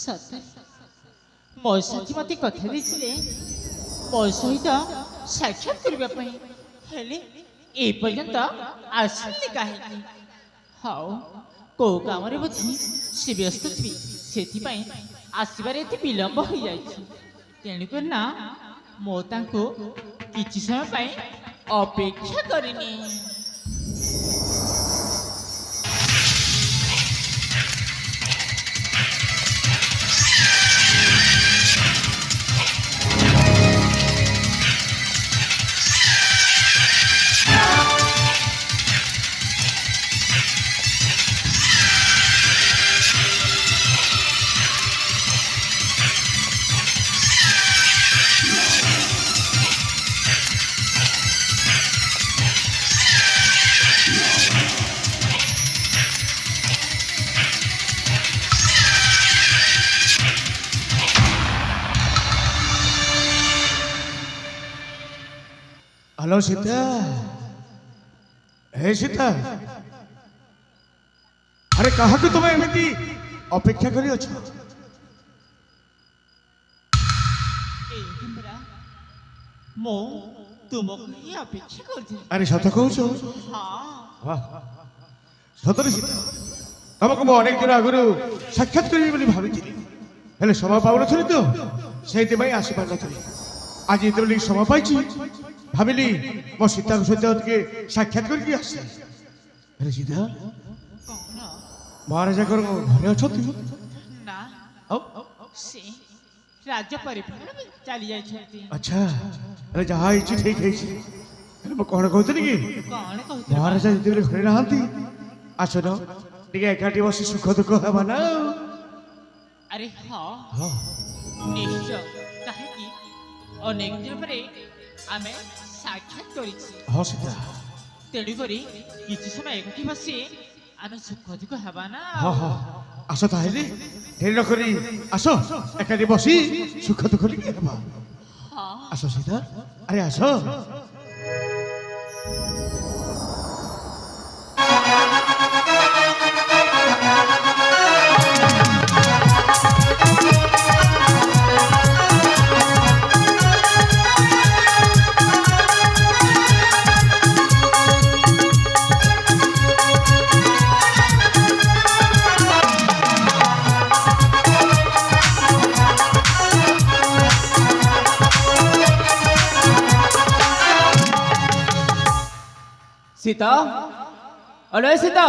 ସତରେ ମୋ ସାଥୀ ମୋତେ କଥା ଦେଇଥିଲେ ମୋ ସହିତ ସାକ୍ଷାତ କରିବା ପାଇଁ, ହେଲେ ଏପର୍ଯ୍ୟନ୍ତ ଆସିଲେ କାହିଁକି? ହଉ, କୋଉ କାମରେ ବୋଧେ ସେ ବ୍ୟସ୍ତ ଥିବେ, ସେଥିପାଇଁ ଆସିବାରେ ଏତେ ବିଳମ୍ବ ହୋଇଯାଇଛି। ତେଣୁକରି ନା ମୁଁ ତାଙ୍କୁ କିଛି ସମୟ ପାଇଁ ଅପେକ୍ଷା କରିନି। हेलो सीता, हे सीता, अरे कहा को तुम्हें एमती अपेक्षा करी अछ? मो तुमको ही अपेक्षा करथि। अरे सत कहूछो? हां सतरे सीता, तुमको मो अनेक दिन आगु साक्षात करी बोली भाबिथिली, हेले समय पाउन थली तो सेति भाई आसी पार नथली। आज इतली समय पाइछि, भाविली मो सीता सहित टिके साक्षात करके आसे। अरे सीता, महाराजा घर घरे अछथि ना? औ से राज्य परिभ्रमण में चली जाई छथि। अच्छा, अरे जहाँ इच्छी ठीक है। अरे मैं कौन कहते कि कौन कहते? महाराजा जिते घरे नहांती, आस न टिके एकाठी बसी सुख दुख हेबा ना। अरे हाँ निश्चय, काहे कि अनेक दिन परे आमे साक्षात करिछि। हाँ सीता, तेणु करी किछि समय एकाठी बसी आमे सुख दुख हेबा ना। हाँ हाँ आस ताहेले ढेर न करी आस एकाठी बसी सुख दुख टिके हेबा। हाँ आस सीता, अरे आस। सीता, अरे सीता,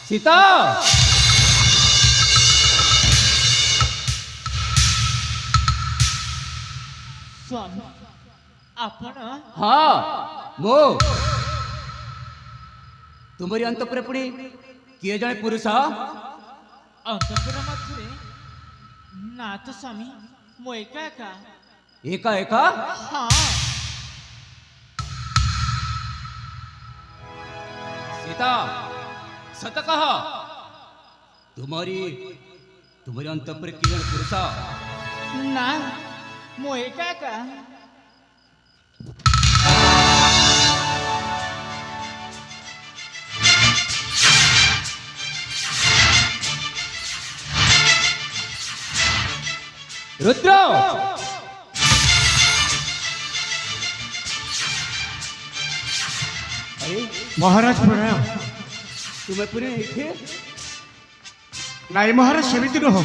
सीता, स्वामी आपण हाँ मो तुमरी अंतपुरे पुणी किए जने पुरुष? अंतपुर मध्य ना तो स्वामी, मो एका एका। एका एका? हाँ सीता, सत कह, तुम्हारी तुम्हारी अंतपुरे किए जने पुरुष? ना, मो एका एका। रुद्र, अरे महाराज प्रणाम। तुम्हें पुणे थे? नाई महाराज सेमिति नुह,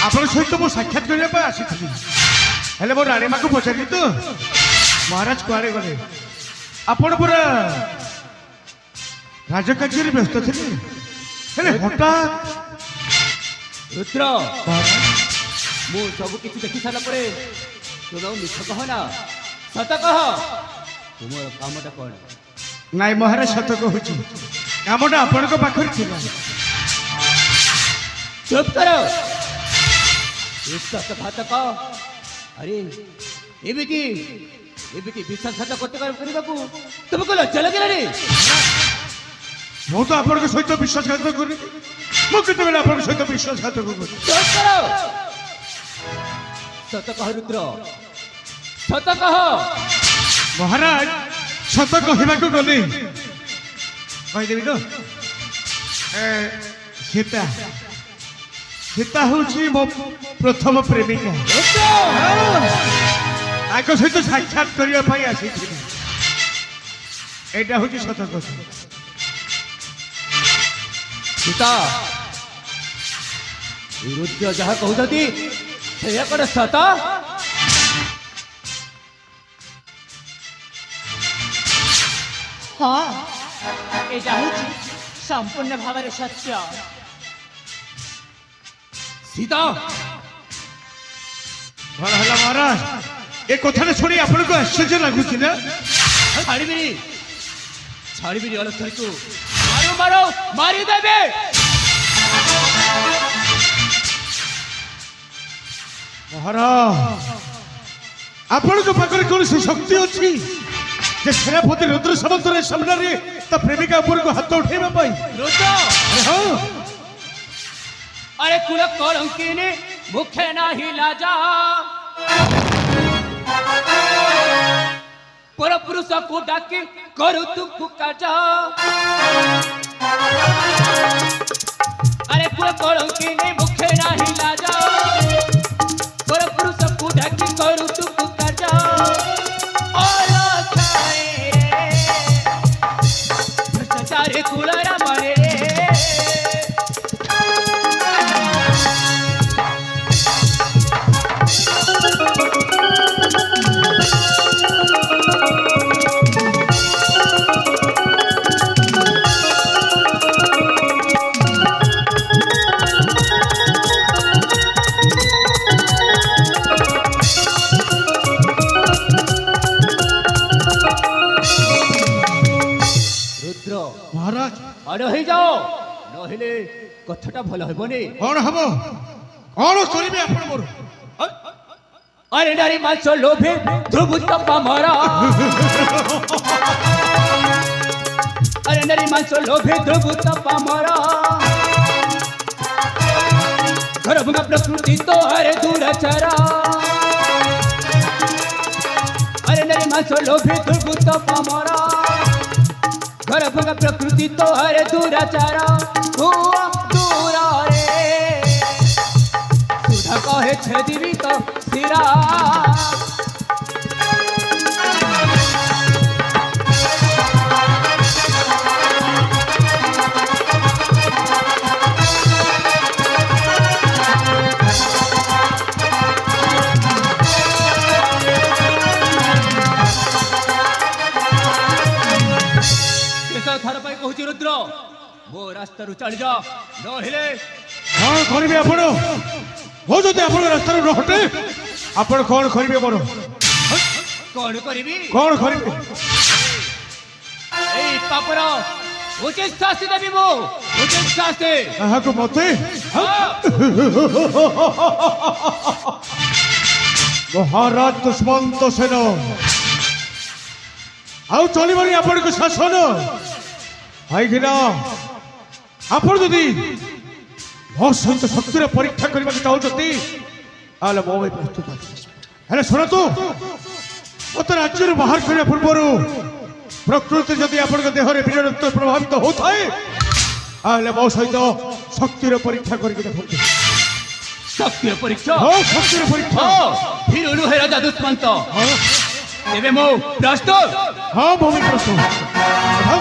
आपण सहित मो साक्षात करबा आसीथि। हेले मो राणी मां को पचारि तो महाराज कुआरे गले, आपण पूरा राजकार्य व्यस्त थे, हेले हठात रुद्र, मु सब किसी देखि सारा परे तुम मिछ कह ना, सत कह, तुम कामटा कौन? नाई महाराज सत कहूची, कामटा आपण को पाखर थिला। चुप करो, विश्वासघातक। अरे एमिति एमिति विश्वासघातक करने को तुमको लज्जा लगे रे? मु तो आपण को सहित विश्वासघातक करी, मु केते बेला आपण सहित विश्वासघातक करी? चुप करो, सत कह रुद्र, सत कह। महाराज सत कहवाक गले कहीदेवी तो सीता সীতা হচ্ছে ମୋ প্রথম প্রেমিকা তাଙ୍କ ସହିତ ସାକ୍ଷାତ କରିବା ପାଇଁ ଆସିଥିଲି ଏଇଟା ହଉଛି ସତ କଥା ସୀତା ରୁଦ୍ର ଯାହା କହୁଛନ୍ତି ସେଇଆ କଣ ସତ? ହଁ ଏଇଟା ହେଉଛି ସମ୍ପୂର୍ଣ୍ଣ ଭାବରେ ସତ୍ୟ। ସୀତା ଭଲ ହେଲା ମହାରାଜ ଏ କଥାଟା ଶୁଣି ଆପଣଙ୍କୁ ଆଶ୍ଚର୍ଯ୍ୟ ଲାଗୁଛି ନା ଛାଡ଼ିବିନି ଛାଡ଼ିବିନି ଅଲଥରିକୁ ମାରୁ ମାରୁ ମାରିଦେବେ। ମହାରାଜ ଆପଣଙ୍କ ପାଖରେ କୌଣସି ଶକ୍ତି ଅଛି ଯେ ସେନାପତି ରୁଦ୍ର ସାମନ୍ତର ସାମ୍ନାରେ ତା ପ୍ରେମିକା ଉପରକୁ ହାତ ଉଠେଇବା ପାଇଁ ରୁଦ୍ର ହଁ अरे कुल कलंकिनी मुखे नाही लाजा पर पुरुष को डाकी करू तू पुकाजा अरे कुल कलंकिनी मुखे नाही लाजा पर पुरुष को डाकी करू तू पुकाजा ओला खाए रे भ्रष्टाचारी कुल रामरे মহারাজ আরে হয়ে যাও নহিলে কথাটা ভালো হবনি। কଣ হব কଣ କରିବେ ଆପଣ ମୋର अरे नारी मांस लोभे ध्रुव तपा मारा अरे नारी मांस लोभे ध्रुव तपा मारा गर्भंगा प्रकृति तो अरे दूरचरा अरे नारी मांस लोभे ध्रुव तपा मारा गर्भंगा प्रकृति तो अरे दूरचरा हुआ दूरा रे सुधा कहे छेदिवी तो सिरा थर पाई कहूँ रुद्र मो रास्ता चली जा नहिले କଣ କରିବେ ଆପଣ ମୁଁ ଯଦି ଆପଣଙ୍କ ରାସ୍ତାରୁ ନ ହଟେ ଆପଣ କଣ କରିବେ ମୋର कौन करीबी କଣ କରିବେ ए पापर उचित शास्ति देवी मो उचित शास्ति କାହାକୁ ମତେ ମହାରାଜ ଦୁଷ୍ମନ୍ତ ସେନ ଆଉ ଚଳିବନି ଆପଣଙ୍କ ଶାସନ କାହିଁକିନା ଆପଣ ଯଦି ମୋ ସହିତ ଶକ୍ତିର ପରୀକ୍ଷା କରିବାକୁ ଚାହୁଁଛନ୍ତି ତାହେଲେ ମୋ ପାଇଁ ପ୍ରସ୍ତୁତ ଅଛି ହେଲେ ଶୁଣନ୍ତୁ ମତେ ରାଜ୍ୟରୁ ବାହାର କରିବା ପୂର୍ବରୁ ପ୍ରକୃତି ଯଦି ଆପଣଙ୍କ ଦେହରେ ବୀରତ୍ୱ ପ୍ରଭାବିତ ହେଉଥାଏ ତାହେଲେ ମୋ ସହିତ ଶକ୍ତିର ପରୀକ୍ଷା କରିକି ଦେଖନ୍ତୁ शक्ति परीक्षा ହଁ ଶକ୍ତିର ପରୀକ୍ଷା फिर हे राजा दुष्मंत एबे मो प्रस्तुत ହଁ ମୁଁ ବି ପ୍ରସ୍ତୁତ ହଁ।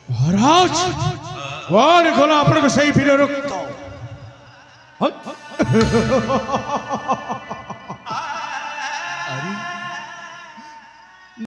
महाराज कौन गला आपन सही फिर रक्त अरे